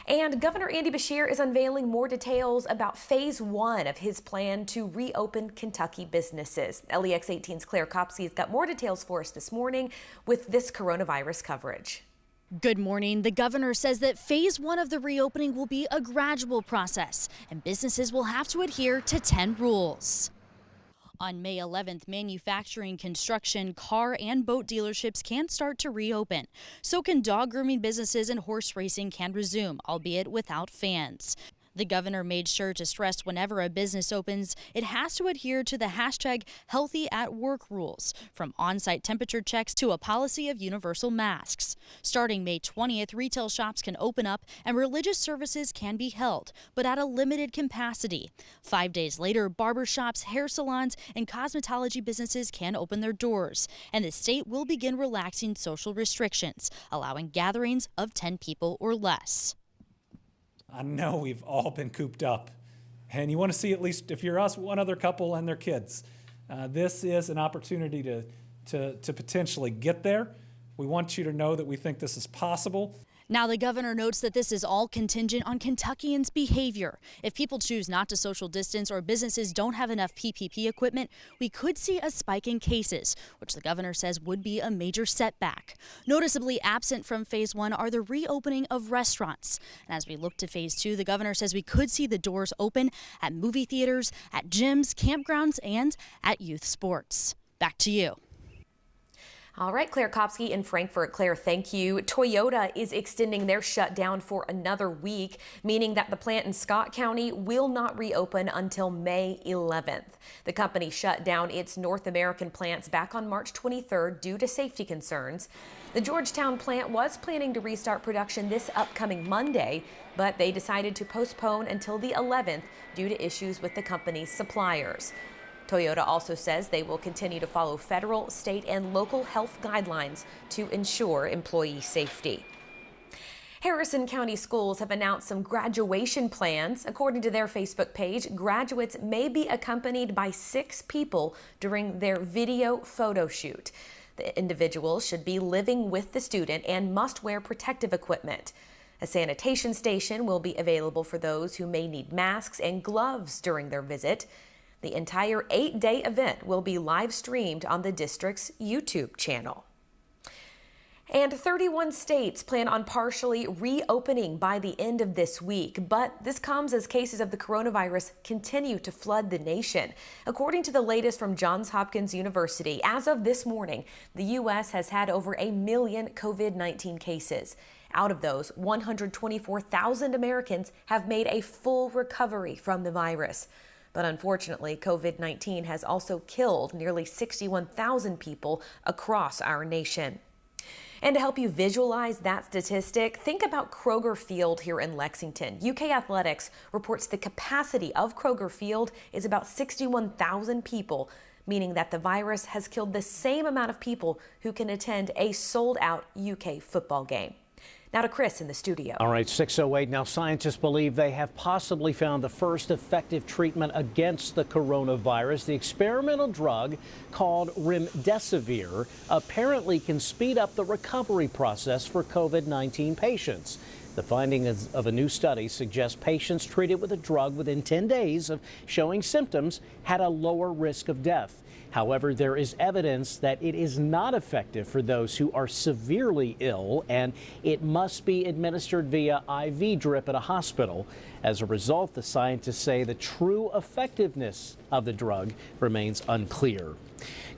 And Governor Andy Beshear is unveiling more details about phase one of his plan to reopen Kentucky businesses. LEX 18's Claire Kopsky has got more details for us this morning with this coronavirus coverage. Good morning. The governor says that phase one of the reopening will be a gradual process and businesses will have to adhere to 10 rules. On May 11th, manufacturing, construction, car and boat dealerships can start to reopen. So can dog grooming businesses and horse racing can resume, albeit without fans. The governor made sure to stress whenever a business opens, it has to adhere to the hashtag Healthy at Work rules, from on-site temperature checks to a policy of universal masks. Starting May 20th, retail shops can open up and religious services can be held, but at a limited capacity. 5 days later, barber shops, hair salons, and cosmetology businesses can open their doors, and the state will begin relaxing social restrictions, allowing gatherings of 10 people or less. I know we've all been cooped up, and you want to see, at least if you're us, one other couple and their kids. This is an opportunity to potentially get there. We want you to know that we think this is possible. Now, the governor notes that this is all contingent on Kentuckians' behavior. If people choose not to social distance or businesses don't have enough PPE equipment, we could see a spike in cases, which the governor says would be a major setback. Noticeably absent from phase one are the reopening of restaurants. And as we look to phase two, the governor says we could see the doors open at movie theaters, at gyms, campgrounds, and at youth sports. Back to you. All right, Claire Kopsky in Frankfort. Claire, thank you. Toyota is extending their shutdown for another week, meaning that the plant in Scott County will not reopen until May 11th. The company shut down its North American plants back on March 23rd due to safety concerns. The Georgetown plant was planning to restart production this upcoming Monday, but they decided to postpone until the 11th due to issues with the company's suppliers. Toyota also says they will continue to follow federal, state, and local health guidelines to ensure employee safety. Harrison County Schools have announced some graduation plans. According to their Facebook page, graduates may be accompanied by 6 people during their video photo shoot. The individuals should be living with the student and must wear protective equipment. A sanitation station will be available for those who may need masks and gloves during their visit. The entire 8-day event will be live streamed on the district's YouTube channel. And 31 states plan on partially reopening by the end of this week, but this comes as cases of the coronavirus continue to flood the nation. According to the latest from Johns Hopkins University, as of this morning, the U.S. has had over 1 million COVID-19 cases. Out of those, 124,000 Americans have made a full recovery from the virus. But unfortunately, COVID-19 has also killed nearly 61,000 people across our nation. And to help you visualize that statistic, think about Kroger Field here in Lexington. UK Athletics reports the capacity of Kroger Field is about 61,000 people, meaning that the virus has killed the same amount of people who can attend a sold-out UK football game. Now to Chris in the studio. All right, 6:08. Now, scientists believe they have possibly found the first effective treatment against the coronavirus. The experimental drug called remdesivir apparently can speed up the recovery process for COVID-19 patients. The findings of a new study suggest patients treated with the drug within 10 days of showing symptoms had a lower risk of death. However, there is evidence that it is not effective for those who are severely ill, and it must be administered via IV drip at a hospital. As a result, the scientists say the true effectiveness of the drug remains unclear.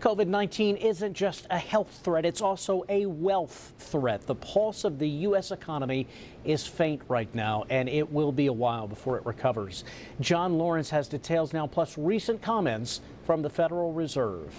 COVID-19 isn't just a health threat, it's also a wealth threat. The pulse of the U.S. economy is faint right now, and it will be a while before it recovers. John Lawrence has details now, plus recent comments from the Federal Reserve.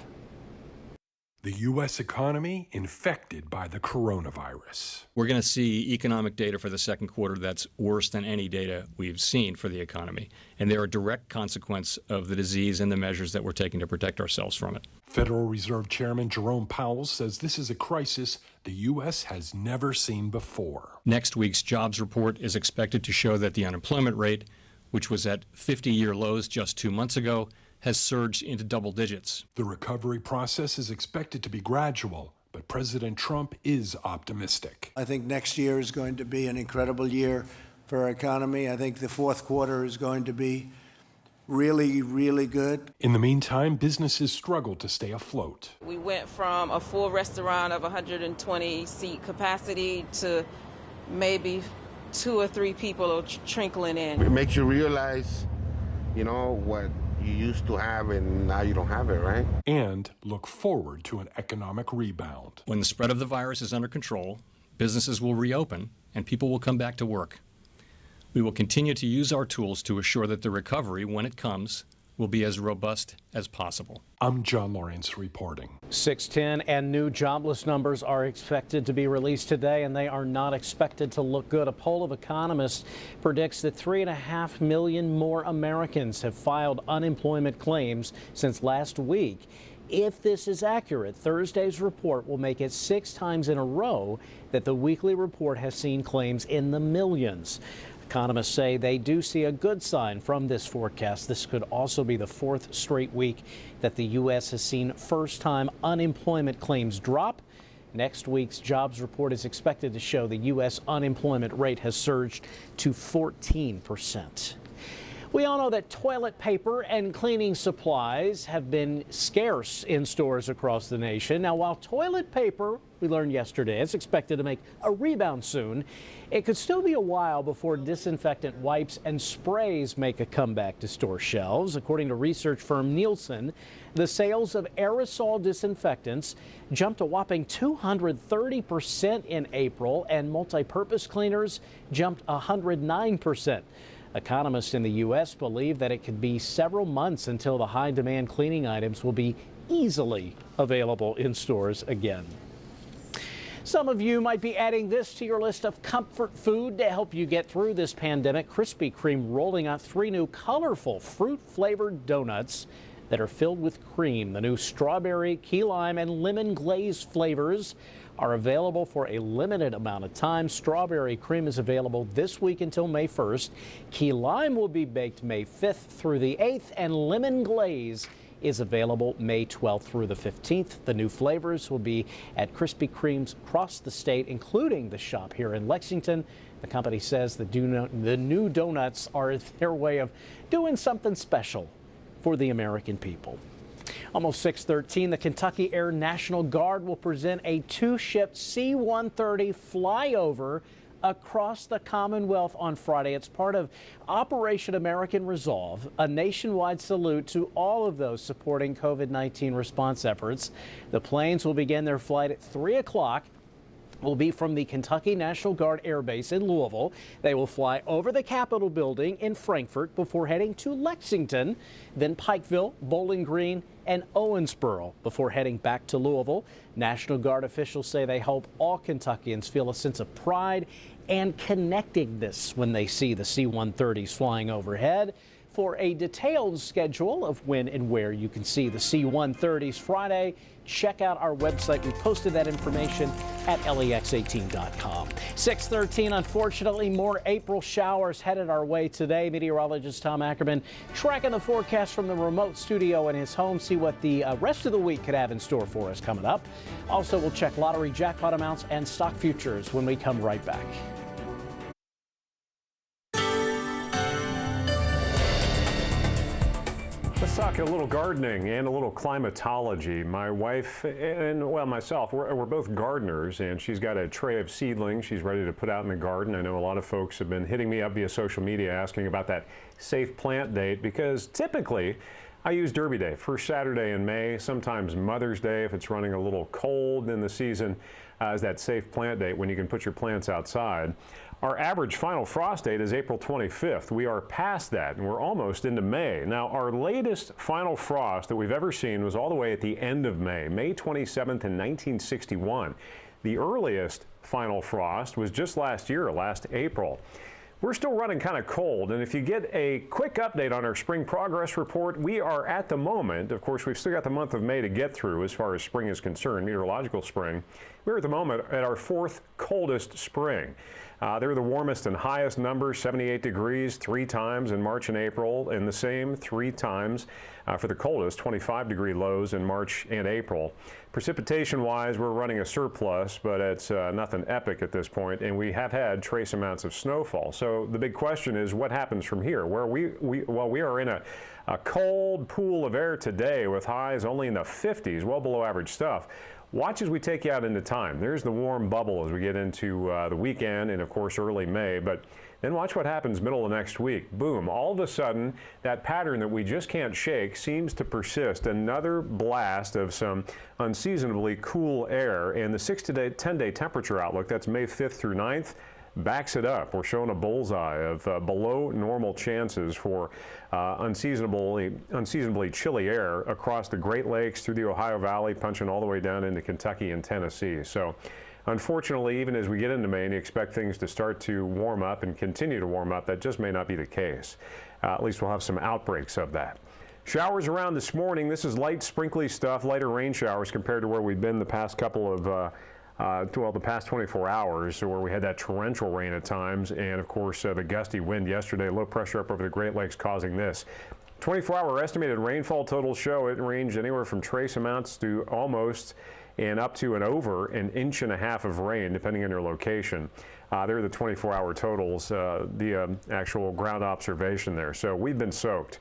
The U.S. economy infected by the coronavirus. We're going to see economic data for the second quarter that's worse than any data we've seen for the economy. And they're a direct consequence of the disease and the measures that we're taking to protect ourselves from it. Federal Reserve Chairman Jerome Powell says this is a crisis the U.S. has never seen before. Next week's jobs report is expected to show that the unemployment rate, which was at 50-year lows just 2 months ago, has surged into double digits. The recovery process is expected to be gradual, but President Trump is optimistic. I think next year is going to be an incredible year for our economy. I think the fourth quarter is going to be really, really good. In the meantime, businesses struggle to stay afloat. We went from a full restaurant of 120 seat capacity to maybe 2 or 3 people trickling in. It makes you realize, what you used to have and now you don't have it, right? And look forward to an economic rebound. When the spread of the virus is under control, businesses will reopen and people will come back to work. We will continue to use our tools to assure that the recovery, when it comes, will be as robust as possible. I'm John Lawrence reporting. 6:10 and new jobless numbers are expected to be released today, and they are not expected to look good. A poll of economists predicts that 3.5 million more Americans have filed unemployment claims since last week. If this is accurate, Thursday's report will make it 6 times in a row that the weekly report has seen claims in the millions. Economists say they do see a good sign from this forecast. This could also be the 4th straight week that the U.S. has seen first-time unemployment claims drop. Next week's jobs report is expected to show the U.S. unemployment rate has surged to 14%. We all know that toilet paper and cleaning supplies have been scarce in stores across the nation. Now, while toilet paper, we learned yesterday, is expected to make a rebound soon, it could still be a while before disinfectant wipes and sprays make a comeback to store shelves. According to research firm Nielsen, the sales of aerosol disinfectants jumped a whopping 230% in April, and multi-purpose cleaners jumped 109%. Economists in the U.S. believe that it could be several months until the high-demand cleaning items will be easily available in stores again. Some of you might be adding this to your list of comfort food to help you get through this pandemic. Krispy Kreme rolling out 3 new colorful fruit-flavored donuts that are filled with cream. The new strawberry, key lime, and lemon glaze flavors are available for a limited amount of time. Strawberry cream is available this week until May 1st. Key lime will be baked May 5th through the 8th, and lemon glaze is available May 12th through the 15th. The new flavors will be at Krispy Kremes across the state, including the shop here in Lexington. The company says the new donuts are their way of doing something special for the American people. Almost 6:13, the Kentucky Air National Guard will present a 2-ship C-130 flyover across the Commonwealth on Friday. It's part of Operation American Resolve, a nationwide salute to all of those supporting COVID-19 response efforts. The planes will begin their flight at 3 o'clock. Will be from the Kentucky National Guard Air Base in Louisville. They will fly over the Capitol building in Frankfort before heading to Lexington, then Pikeville, Bowling Green, and Owensboro before heading back to Louisville. National Guard officials say they hope all Kentuckians feel a sense of pride and connectedness when they see the C-130s flying overhead. For a detailed schedule of when and where you can see the C-130s Friday, check out our website. We posted that information at lex18.com. 6:13, unfortunately, more April showers headed our way today. Meteorologist Tom Ackerman tracking the forecast from the remote studio in his home, see what the rest of the week could have in store for us coming up. Also, we'll check lottery jackpot amounts and stock futures when we come right back. Let's talk a little gardening and a little climatology. My wife and, well, myself, we're both gardeners, and she's got a tray of seedlings she's ready to put out in the garden. I know a lot of folks have been hitting me up via social media asking about that safe plant date, because typically I use Derby Day, first Saturday in May, sometimes Mother's Day if it's running a little cold in the season, is that safe plant date when you can put your plants outside. Our average final frost date is April 25th. We are past that, and we're almost into May. Now, our latest final frost that we've ever seen was all the way at the end of May, May 27th in 1961. The earliest final frost was just last year, last April. We're still running kind of cold, and if you get a quick update on our spring progress report, we are at the moment, of course, we've still got the month of May to get through as far as spring is concerned, meteorological spring. We're at the moment at our 4th coldest spring. They're the warmest and highest numbers, 78 degrees 3 times in March and April, and the same 3 times for the coldest, 25-degree lows in March and April. Precipitation-wise, we're running a surplus, but it's nothing epic at this point, and we have had trace amounts of snowfall. So the big question is, what happens from here? Where we are in a cold pool of air today with highs only in the 50s, well below average stuff. Watch as we take you out into time. There's the warm bubble as we get into the weekend and, of course, early May. But then watch what happens middle of next week. Boom. All of a sudden, that pattern that we just can't shake seems to persist. Another blast of some unseasonably cool air. And the 6 to 10-day temperature outlook, that's May 5th through 9th, backs it up. We're showing a bullseye of below normal chances for unseasonably chilly air across the Great Lakes, through the Ohio Valley, punching all the way down into Kentucky and Tennessee. So unfortunately, even as we get into May and you expect things to start to warm up and continue to warm up, that just may not be the case. At least we'll have some outbreaks of that. Showers around this morning. This is light, sprinkly stuff, lighter rain showers compared to where we've been the past couple of the past 24 hours, where we had that torrential rain at times, and of course the gusty wind yesterday. Low pressure up over the Great Lakes causing this. 24-hour estimated rainfall totals show it ranged anywhere from trace amounts to almost and up to and over 1.5 inches of rain, depending on your location. There are the 24-hour totals, the actual ground observation there. So we've been soaked.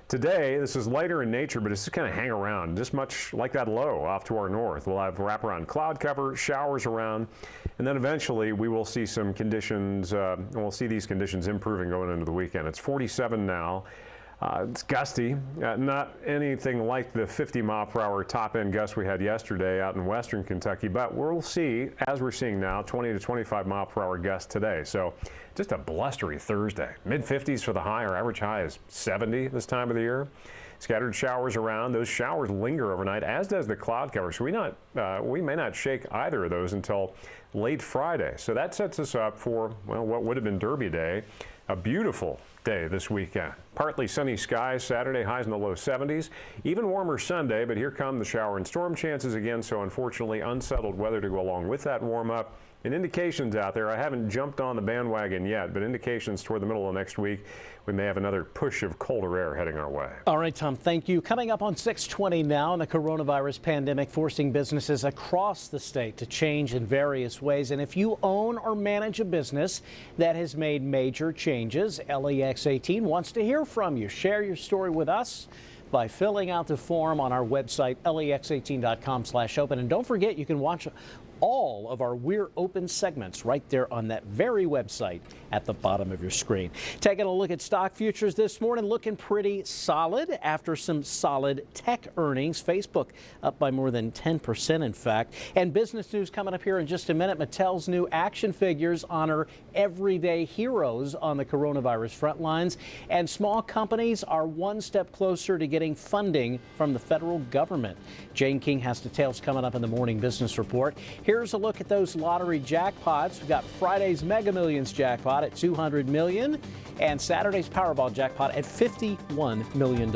Today, this is lighter in nature, but it's just going to hang around, just much like that low off to our north. We'll have wraparound cloud cover, showers around, and then eventually we will see some conditions, we'll see these conditions improving going into the weekend. It's 47 now. It's gusty, not anything like the 50-mile-per-hour top-end gust we had yesterday out in western Kentucky, but we'll see, as we're seeing now, 20 to 25-mile-per-hour gusts today. So just a blustery Thursday. Mid-50s for the high. Our average high is 70 this time of the year. Scattered showers around. Those showers linger overnight, as does the cloud cover. So we may not shake either of those until late Friday. So that sets us up for, well, what would have been Derby Day, a beautiful day this weekend. Partly sunny skies Saturday, highs in the low 70s. Even warmer Sunday, but here come the shower and storm chances again. So unfortunately, unsettled weather to go along with that warm up. And indications out there, I haven't jumped on the bandwagon yet, but indications toward the middle of next week, we may have another push of colder air heading our way. All right, Tom, thank you. Coming up on 6:20 now, the coronavirus pandemic forcing businesses across the state to change in various ways. And if you own or manage a business that has made major changes, LEX 18 wants to hear from you. Share your story with us by filling out the form on our website, lex18.com/open. And don't forget, you can watch all of our We're Open segments right there on that very website at the bottom of your screen. Taking a look at stock futures this morning, looking pretty solid after some solid tech earnings. Facebook up by more than 10%, in fact. And business news coming up here in just a minute. Mattel's new action figures honor everyday heroes on the coronavirus front lines. And small companies are one step closer to getting funding from the federal government. Jane King has details coming up in the morning business report. Here's a look at those lottery jackpots. We've got Friday's Mega Millions jackpot at $200 million and Saturday's Powerball jackpot at $51 million.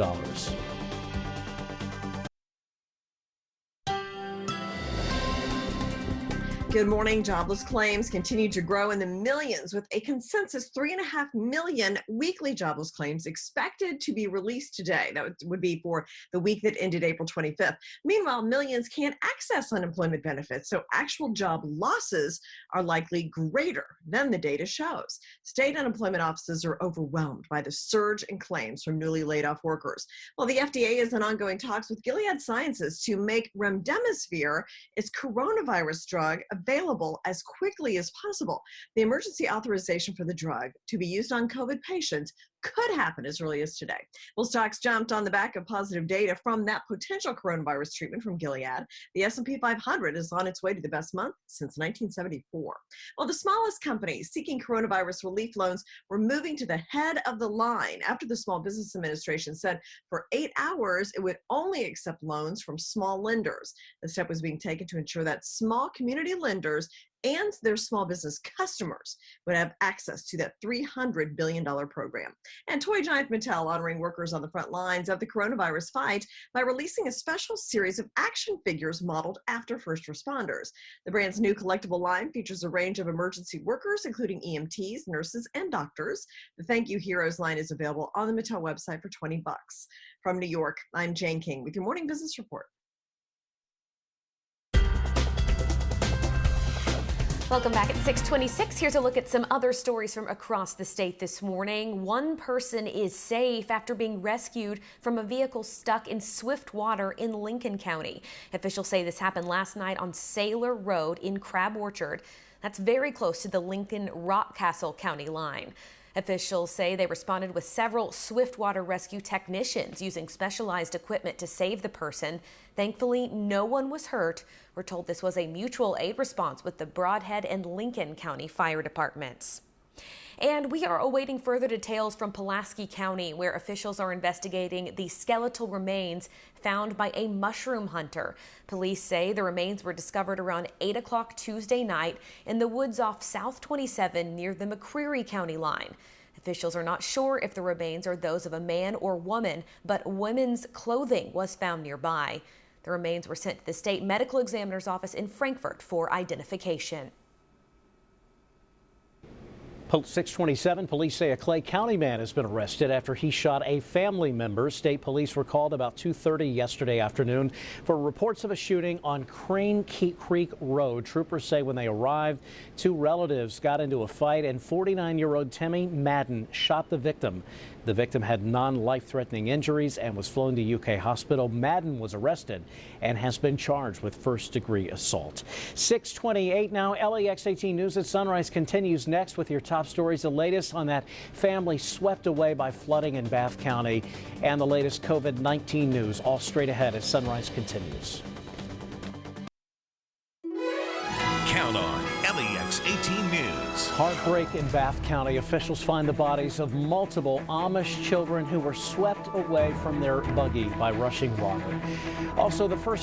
Good morning. Jobless claims continue to grow in the millions, with a consensus 3.5 million weekly jobless claims expected to be released today. That would be for the week that ended April 25th. Meanwhile, millions can't access unemployment benefits, so actual job losses are likely greater than the data shows. State unemployment offices are overwhelmed by the surge in claims from newly laid off workers. Well, the FDA is in ongoing talks with Gilead Sciences to make remdesivir, its coronavirus drug, available as quickly as possible. The emergency authorization for the drug to be used on COVID patients could happen as early as today. Well, stocks jumped on the back of positive data from that potential coronavirus treatment from Gilead. The S&P 500 is on its way to the best month since 1974. Well, the smallest companies seeking coronavirus relief loans were moving to the head of the line after the Small Business Administration said for 8 hours it would only accept loans from small lenders. The step was being taken to ensure that small community lenders and their small business customers would have access to that $300 billion program. And toy giant Mattel honoring workers on the front lines of the coronavirus fight by releasing a special series of action figures modeled after first responders. The brand's new collectible line features a range of emergency workers, including EMTs, nurses, and doctors. The Thank You Heroes line is available on the Mattel website for $20. From New York, I'm Jane King with your Morning Business Report. Welcome back at 6:26. Here's a look at some other stories from across the state this morning. One person is safe after being rescued from a vehicle stuck in swift water in Lincoln County. Officials say this happened last night on Sailor Road in Crab Orchard. That's very close to the Lincoln-Rockcastle County line. Officials say they responded with several swiftwater rescue technicians using specialized equipment to save the person. Thankfully, no one was hurt. We're told this was a mutual aid response with the Brodhead and Lincoln County Fire Departments. And we are awaiting further details from Pulaski County, where officials are investigating the skeletal remains found by a mushroom hunter. Police say the remains were discovered around 8 o'clock Tuesday night in the woods off South 27 near the McCreary County line. Officials are not sure if the remains are those of a man or woman, but women's clothing was found nearby. The remains were sent to the state medical examiner's office in Frankfort for identification. 627, police say a Clay County man has been arrested after he shot a family member. State police were called about 2:30 yesterday afternoon for reports of a shooting on Crane Creek Road. Troopers say when they arrived, two relatives got into a fight and 49-year-old Timmy Madden shot the victim. The victim had non-life-threatening injuries and was flown to UK hospital. Madden was arrested and has been charged with first-degree assault. 6:28 now. LEX 18 News at Sunrise continues next with your top stories. The latest on that family swept away by flooding in Bath County and the latest COVID-19 news all straight ahead as Sunrise continues. Count on LEX 18 News. Heartbreak in Bath County. Officials find the bodies of multiple Amish children who were swept away from their buggy by rushing water. Also, the first